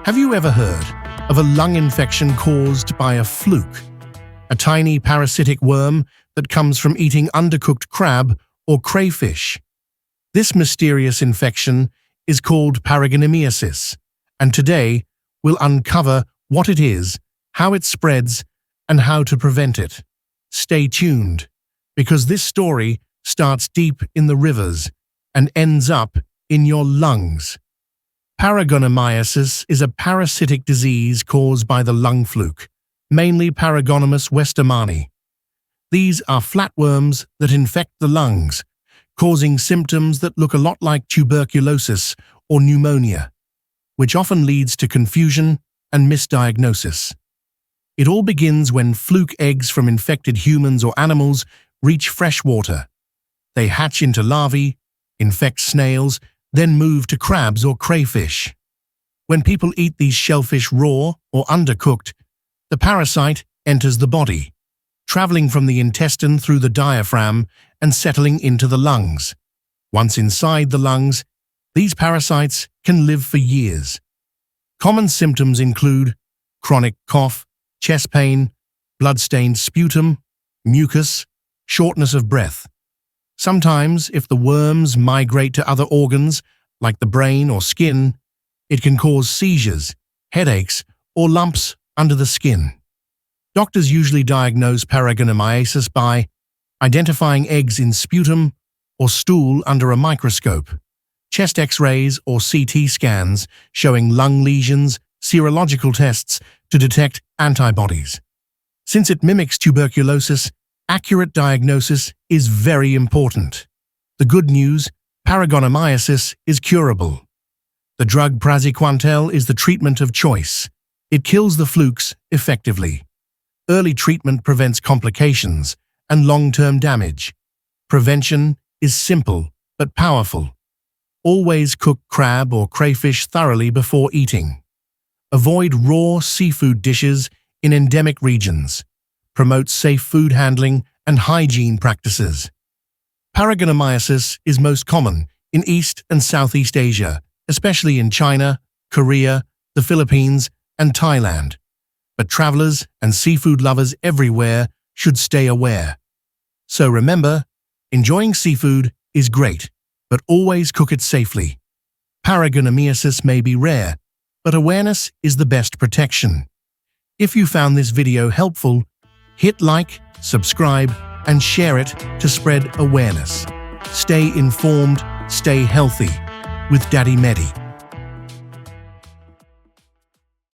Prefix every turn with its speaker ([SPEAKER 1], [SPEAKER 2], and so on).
[SPEAKER 1] Have you ever heard of a lung infection caused by a fluke, a tiny parasitic worm that comes from eating undercooked crab or crayfish? This mysterious infection is called Paragonimiasis, and today we'll uncover what it is, how it spreads, and how to prevent it. Stay tuned, because this story starts deep in the rivers and ends up in your lungs. Paragonimiasis is a parasitic disease caused by the lung fluke, mainly Paragonimus westermani. These are flatworms that infect the lungs, causing symptoms that look a lot like tuberculosis or pneumonia, which often leads to confusion and misdiagnosis. It all begins when fluke eggs from infected humans or animals reach fresh water. They hatch into larvae, infect snails, then move to crabs or crayfish. When people eat these shellfish raw or undercooked, the parasite enters the body, traveling from the intestine through the diaphragm and settling into the lungs. Once inside the lungs, these parasites can live for years. Common symptoms include chronic cough, chest pain, blood-stained sputum, mucus, shortness of breath. Sometimes, if the worms migrate to other organs, like the brain or skin, it can cause seizures, headaches, or lumps under the skin. Doctors usually diagnose paragonimiasis by identifying eggs in sputum or stool under a microscope, chest X-rays or CT scans showing lung lesions, serological tests to detect antibodies. Since it mimics tuberculosis, accurate diagnosis is very important. The good news, paragonimiasis is curable. The drug praziquantel is the treatment of choice. It kills the flukes effectively. Early treatment prevents complications and long-term damage. Prevention is simple but powerful. Always cook crab or crayfish thoroughly before eating. Avoid raw seafood dishes in endemic regions. Promote safe food handling and hygiene practices. Paragonimiasis is most common in East and Southeast Asia, especially in China, Korea, the Philippines, and Thailand. But travelers and seafood lovers everywhere should stay aware. So remember, enjoying seafood is great, but always cook it safely. Paragonimiasis may be rare, but awareness is the best protection. If you found this video helpful, hit like, subscribe, and share it to spread awareness. Stay informed, stay healthy with DaddyMedi.